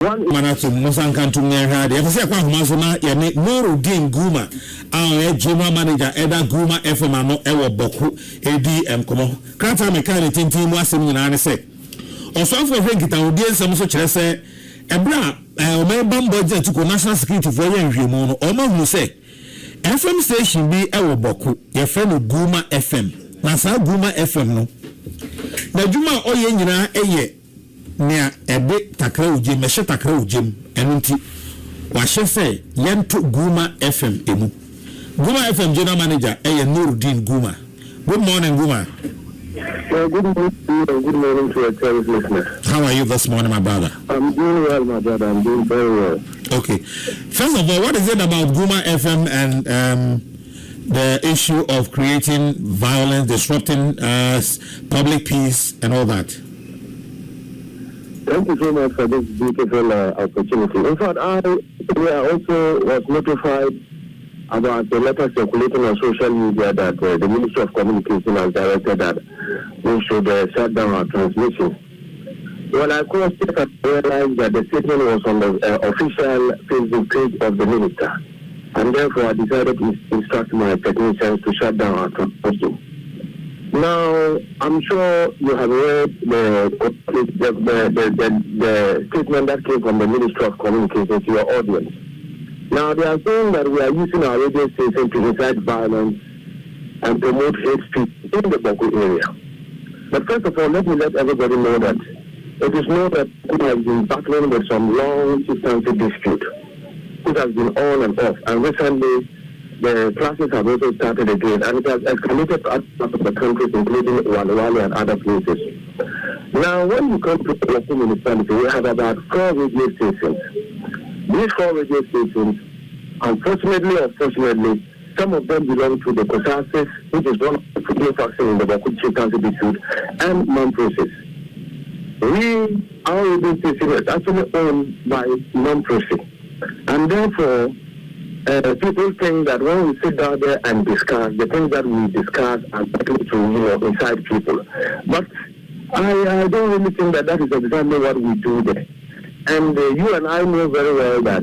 one Manatu Musankantu Nyahadi. If I say Kwahumazuna, Yane Nuruddin Guma, our General Manager, Eda Guma FM, Ewa Boku, ADM Komo. Krata Mekani Tinti Mwasim Yanase. Also, for Renkita, audience, some such as say, Ebra, Omebam budget to national security for Yemono, Oma who say, FM station be Ewa Boku, your friend Guma FM. Nasa Guma FM no. Na Juma Oyenina, Eye. Nia ebe takra uje meshe takra ujem enunti wahye se yento Guma FM emu. Guma FM general manager Nuruddin Guma. Good morning, Guma. good morning to you and good morning to your service listeners. How are you this morning, my brother? I'm doing well, my brother. I'm doing very well. Okay. First of all, what is it about Guma FM and the issue of creating violence, disrupting public peace and all that? Thank you so much for this beautiful opportunity. In fact, I also was notified about the letter circulating on social media that the Ministry of Communication has directed that we should shut down our transmission. Well, I cross-checked and realized that the statement was on the official Facebook page of the minister, and therefore I decided to instruct my technicians to shut down our transmission. Now, I'm sure you have read the statement that came from the Ministry of Communication to your audience. Now, they are saying that we are using our radio station to incite violence and promote hate speech in the Boku area. But first of all, let me let everybody know that it is known that Boku has been battling with some long substantive dispute. It has been on and off, and recently the classes have also started again, and it has escalated to other parts of the country, including Walawali and other places. Now, when you come to the local municipality, we have about 4 radio stations. These 4 radio stations, unfortunately or fortunately, some of them belong to the Kosasis, which is one of the football factions in the Boku Chieftaincy dispute, and non-process. Our radio station is actually owned by non-process, and therefore, people think that when we sit down there and discuss, the things that we discuss are likely to, incite people. But I don't really think that is exactly what we do there. And you and I know very well that,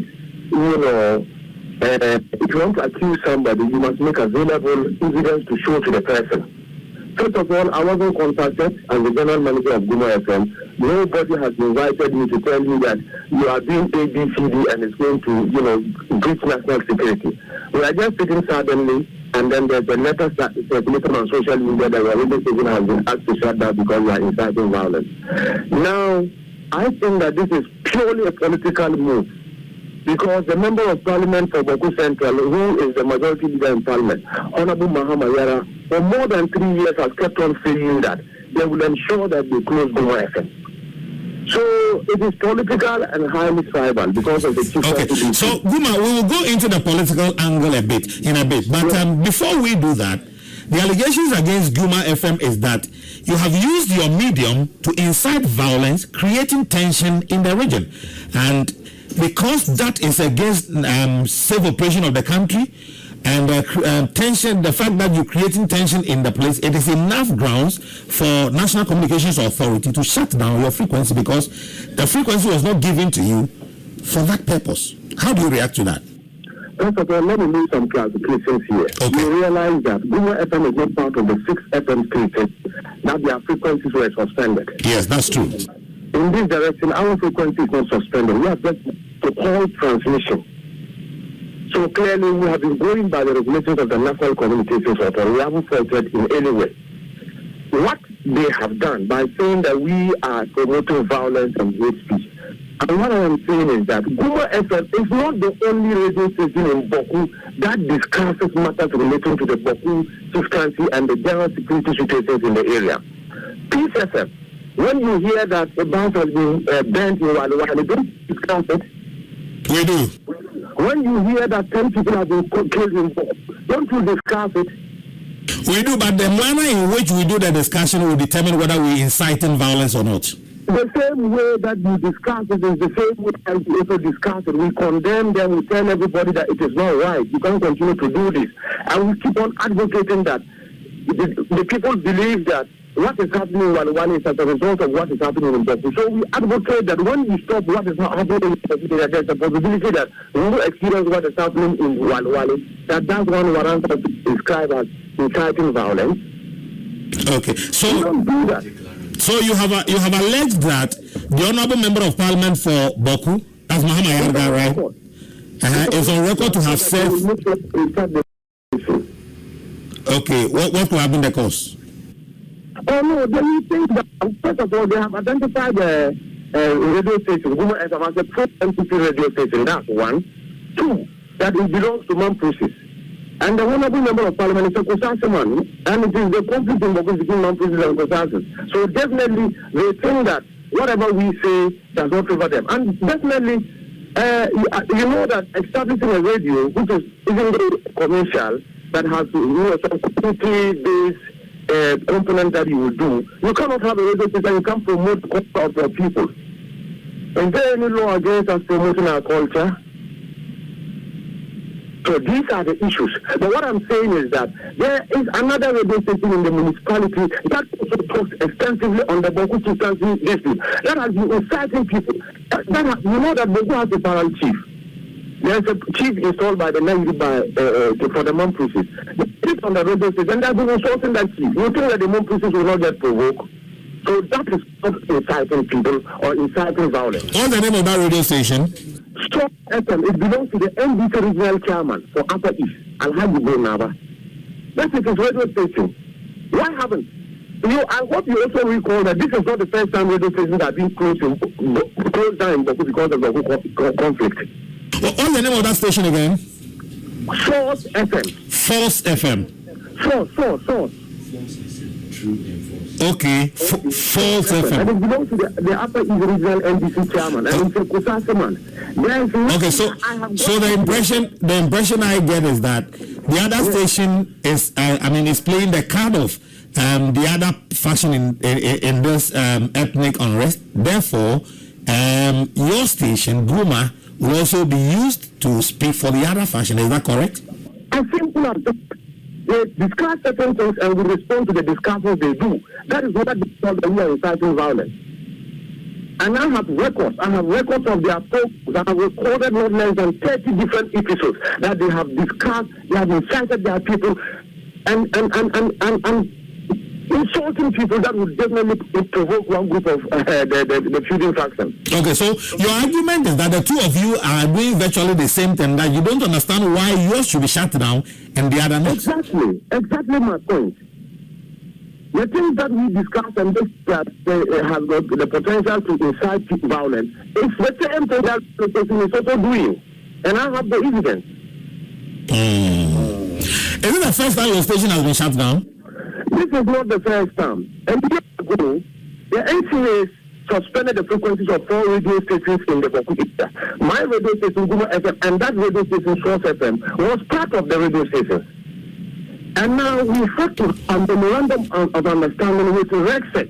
if you want to accuse somebody, you must make available evidence to show to the person. First of all, I wasn't contacted as the general manager of Guma FM. Nobody has invited me to tell me that you are doing ABCD and it's going to, breach national security. We are just sitting suddenly, and then there's a letter circulating on social media that our radio station has been asked to shut down because we are inciting violence. Now, I think that this is purely a political move, because the member of parliament for Boku Central, who is the majority leader in parliament, Honorable Mahama Yara, for more than 3 years has kept on saying that they will ensure that they close Guma FM. So it is political and highly tribal because of the chief. Okay, so Guma, we will go into the political angle in a bit. But before we do that, the allegations against Guma FM is that you have used your medium to incite violence, creating tension in the region, and because that is against safe operation of the country and tension, the fact that you're creating tension in the place, it is enough grounds for National Communications Authority to shut down your frequency, because the frequency was not given to you for that purpose. How do you react to that? First of all, let me make some clarifications here. Okay. You realize that Guma FM is not part of the 6 FM stations that their frequencies were suspended. Yes, that's true. In this direction, our frequency is not suspended. We are just to call transmission. So clearly, we have been going by the regulations of the National Communications Authority. We haven't faltered in any way. What they have done by saying that we are promoting violence and hate speech, and what I am saying is that Guma FM is not the only radio station in Boku that discusses matters relating to the Boku chieftaincy and the general security situations in the area. Peace FM, when you hear that a bus has been burnt in Walawali, don't discuss it. We do. When you hear that 10 people have been killed in Boku, don't you discuss it? We do, but the manner in which we do the discussion will determine whether we inciting violence or not. The same way that you discuss it is the same way that we also discuss it. We condemn them, we tell everybody that it is not right. You can't continue to do this. And we keep on advocating that the people believe that what is happening in Walwale is as a result of what is happening in Boku. So we advocate that when we stop what is happening in Boku, there's a possibility that we will experience what is happening in Walwale, that's one warrant to describe as inciting violence. Okay, so we don't do that. So you have alleged that the Honourable Member of Parliament for Boku, that's Mahama Yarga, right? Is on record to have said. Okay, what will have been the cause? Oh no, they think that first of all they have identified the radio station, Guma FM as a pro-MPP radio station. That's one. Two, that it belongs to Mampusis. And the Honourable Member of Parliament is a Kosasi man, and it is the conflict in Boku between Mampusis and Kosasis. So definitely they think that whatever we say does not favor them. And definitely, you know that establishing a radio, which isn't commercial, that has some community-based component that you will do, you cannot have a radio station, you can't promote the culture of your people. Is there any law against us promoting our culture? So these are the issues. But what I'm saying is that there is another radio station in the municipality that also talks extensively on the Boku Chieftaincy dispute. That has been inciting people. You know that Boku has a parallel chief. There's a chief installed by the Navy for the Mampusis. They sit on the radio station and they've been insulting that chief. You think that the Mampusis will not get provoked? So that is not inciting people or inciting violence. What's the name of that radio station? Stop FM. It belongs to the NBC regional chairman for Upper East, Alhaji Naba. That's it, his radio station. Why haven't you? I hope you also recall that this is not the first time radio stations have been closed down in Boku because of the conflict. What's the name of that station again? Source FM. Force FM. Source. Okay, False FM. And it belongs to the Upper East Regional NBC chairman, and it's a Kusasa man. Okay, so the impression I get is that the other station is, is playing the card of the other faction in this ethnic unrest. Therefore, your station, Guma, will also be used to speak for the other faction. Is that correct? I think they discuss certain things and we respond to the discussions they do. That is what they call the real inciting violence. And I have records of their programs. I have recorded not less than 30 different episodes that they have discussed, they have incited their people and insulting people that would definitely provoke one group of the feuding faction. Okay, so your argument is that the two of you are doing virtually the same thing, that you don't understand why yours should be shut down and the other not. Exactly my point. The things that we discuss and this that has got the potential to incite violence is the same thing that the person is also doing. And I have the evidence. Is it the first time your station has been shut down? This is not the first time. A year ago, the NCA suspended the frequencies of 4 radio stations in the Boku area. My radio station, Guma FM, and that radio station, Source FM, was part of the radio station. And now we have to have a memorandum of understanding with Rexec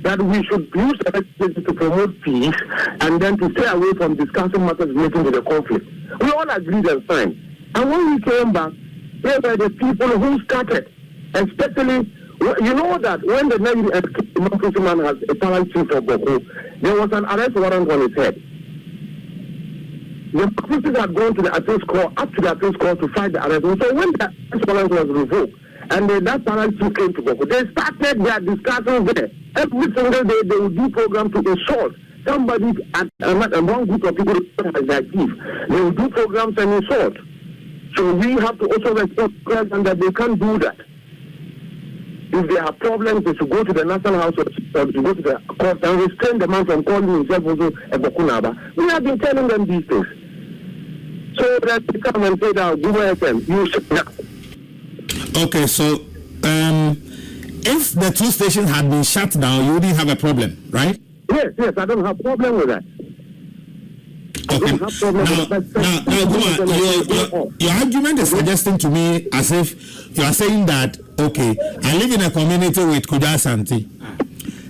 that we should use the radio to promote peace and then to stay away from discussing matters relating to the conflict. We all agreed and signed. And when we came back, they were the people who started. Especially, you know that when the Navy Mampusis man has a parallel chief for Boku, there was an arrest warrant on his head. The Mampusis had gone to the appeals court, up to the appeals court to fight the arrest. So when the arrest warrant was revoked, and that parallel chief came to Boku, they started their discussions there. Every single day they would do programs to insult somebody at one group of people as their chief. They would do programs and insult. So we have to also respect them that they can't do that. If they have problems, they should go to the National House or to go to the court and restrain the man from calling himself also a Bokunaba. We have been telling them these things. So that they come and say that Guma FM, you should not. Okay, so if the two stations had been shut down, you wouldn't have a problem, right? Yes, I don't have a problem with that. Okay. Now, your argument is suggesting to me as if you are saying that, okay, I live in a community with Kuja Santi.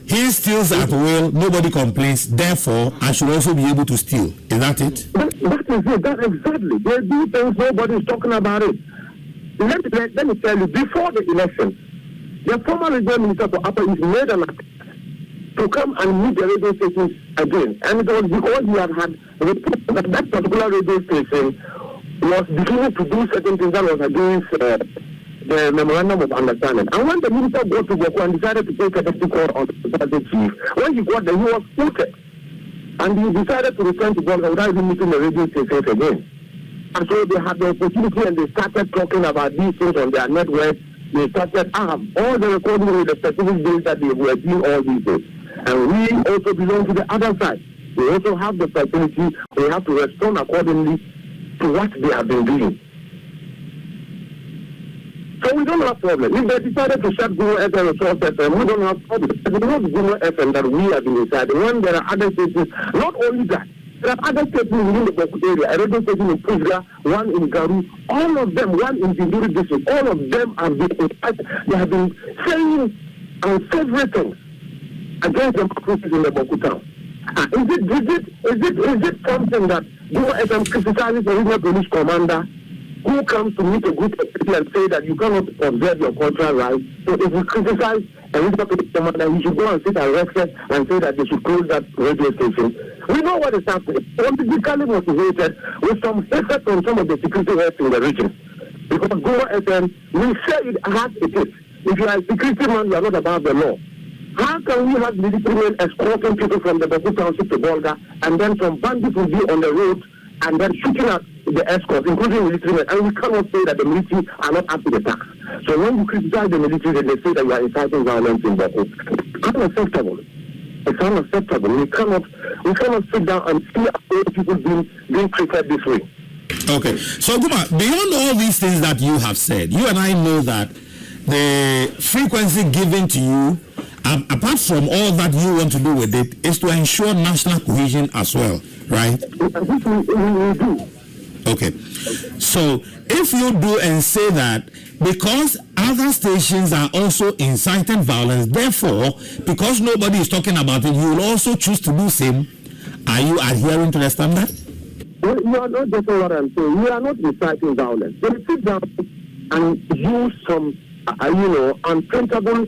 He steals at will, nobody complains, therefore, I should also be able to steal. Is that it? That is it. That exactly. They do things, nobody is talking about it. Let me tell you, before the election, The former regional minister for Upper East made an attempt to come and meet the radio stations again. And it was because he had reported that particular radio station was beginning to do certain things that was against the memorandum of understanding. And when the minister got to Boko and decided to take a deputy call on the chief, when he got there, he was quoted. And he decided to return to Boko without even meeting the radio stations again. And so they had the opportunity and they started talking about these things on their network. They started all the recording with the specific days that they were doing all these things. And we also belong to the other side. We also have the facility. We have to respond accordingly to what they have been doing. So we don't have problem. If they decided to shut Google FM and Source FM, we don't have problem. It's not Google FM that we have been deciding. When there are other stations, not only that, there are other stations within the Boku area, a radio station in Pusga, one in Garu, all of them, one in Binduri district, all of them have been saying unfavorable things against the process in the Boku town. Is it something that Google FM criticizes the regional police commander who comes to meet a group of people and say that you cannot observe your cultural rights? So if we criticize a regional police commander, he should go and sit arrested and say that they should close that radio station. We know what is happening. Politically motivated with some hatred from some of the security heads in the region. Because Google FM, we say it as it is. If you are a security man, you are not above the law. How can we have military men escorting people from the Boku Township to Bolga, and then some bandits will be on the road and then shooting at the escorts, including military men, and we cannot say that the military are not up to the task. So when you criticize the military, then they say that you are inciting violence in Boku. It's unacceptable. It's unacceptable. We cannot sit down and see other people being treated this way. Okay. So Guma, beyond all these things that you have said, you and I know that the frequency given to you, apart from all that you want to do with it, is to ensure national cohesion as well, right? Which we do. Okay. So if you do and say that because other stations are also inciting violence, therefore, because nobody is talking about it, you will also choose to do same, are you adhering to the standard? Well, you are not getting what I'm saying. We are not inciting violence. They sit down and use some, unprintable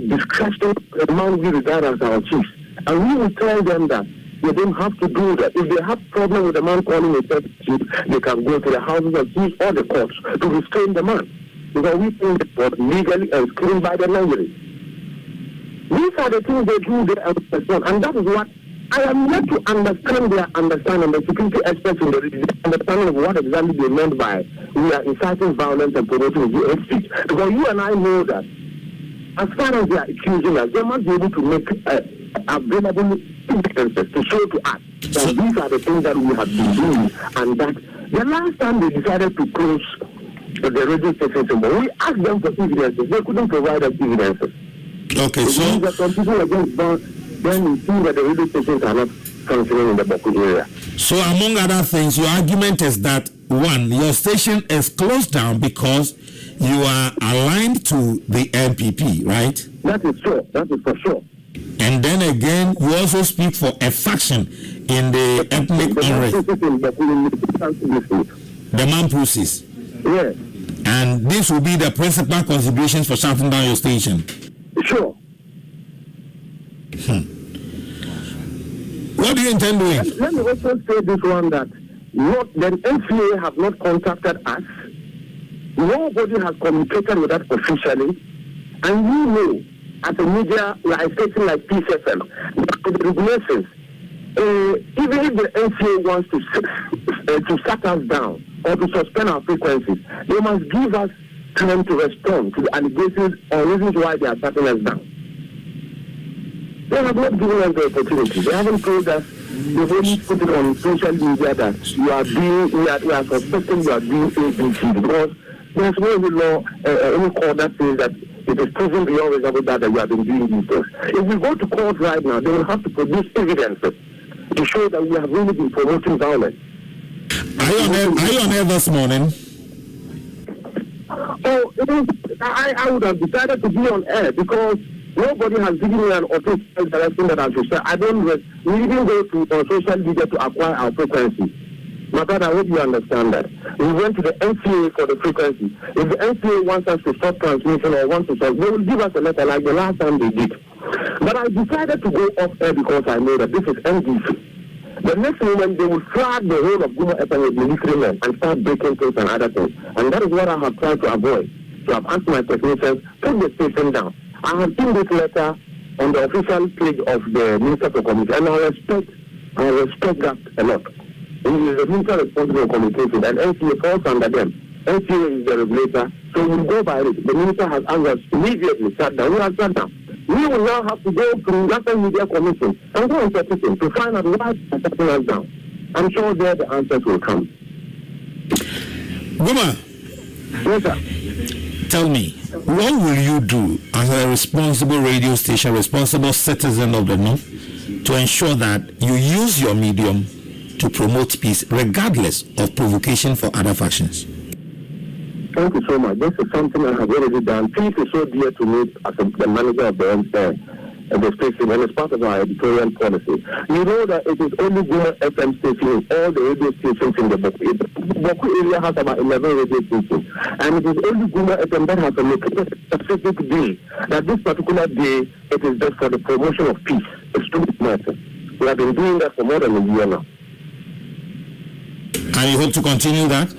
discretion among we regard as our chiefs. And we will tell them that they don't have to do that. If they have problem with the man calling a third chief, they can go to the houses of chiefs or the courts to restrain the man. Because we think it was legally and screened by the language. These are the things they do there and that is what I am yet to understand their understanding, the security experts in the region, understanding of what exactly they meant by we are inciting violence and promoting hate speech. Because you and I know that as far as they are accusing us, they must be able to make available evidences to show to us that these are the things that we have been doing, and that the last time they decided to close the radio station, we asked them for evidences. They couldn't provide us evidences. Okay, so that some people against then we see that the radio stations are not functioning in the Boku area. So among other things, your argument is that one, your station is closed down because you are aligned to the NPP, right? That is true. That is for sure. And then again, you also speak for a faction in the ethnic unrest. The Mampusis. Yes. And this will be the principal considerations for shutting down your station. Sure. What do you intend doing? Let me also say this one that the NCA have not contacted us. Nobody has communicated with us officially. And you know, as a media, like a station like Peace FM, the regulations, even if the NCA wants to shut us down or to suspend our frequencies, they must give us time to respond to the allegations or reasons why they are shutting us down. They have not given us the opportunity. They haven't told us. They've only put it on social media that we are suspecting you are doing ABC, because there's no law, any court that says that it is proven beyond reasonable doubt that you have been doing these things. If we go to court right now, they will have to produce evidence to show that we have really been promoting violence. Are you on air this morning? Oh, I would have decided to be on air because nobody has given me an official direction that I should say. We didn't go to social media to acquire our frequency. My brother, I hope you understand that. We went to the NCA for the frequency. If the NCA wants us to stop transmission or want to stop, they will give us a letter like the last time they did. But I decided to go off air because I know that this is NDC. The next moment, they will flag the whole of Guma FM with military men and start breaking things and other things. And that is what I have tried to avoid. So I've asked my technicians, put the station down. I have seen this letter on the official page of the Minister for Communication, and I respect that a lot. He is the Minister responsible for communication, and NCA falls under them. NCA is the regulator, so we'll go by it. The Minister has asked us immediately shut down. We have shut down. We will now have to go through National Media Commission and go and petition to find out why they are shutting us down. I'm sure there the answers will come. Guma, Yes, sir. tell me, what will you do as a responsible radio station, responsible citizen of the North, to ensure that you use your medium to promote peace, regardless of provocation for other factions? Thank you so much. This is something I have already done. Peace is so dear to me as the manager of the station, and it's part of our editorial policy. You know that it is only Guma FM station in all the radio stations in the Boku. The Boku area has about 11 radio stations, and it is only Guma FM that has a specific day. That this particular day, it is just for the promotion of peace. It's too much. We have been doing that for more than a year now. And you hope to continue that?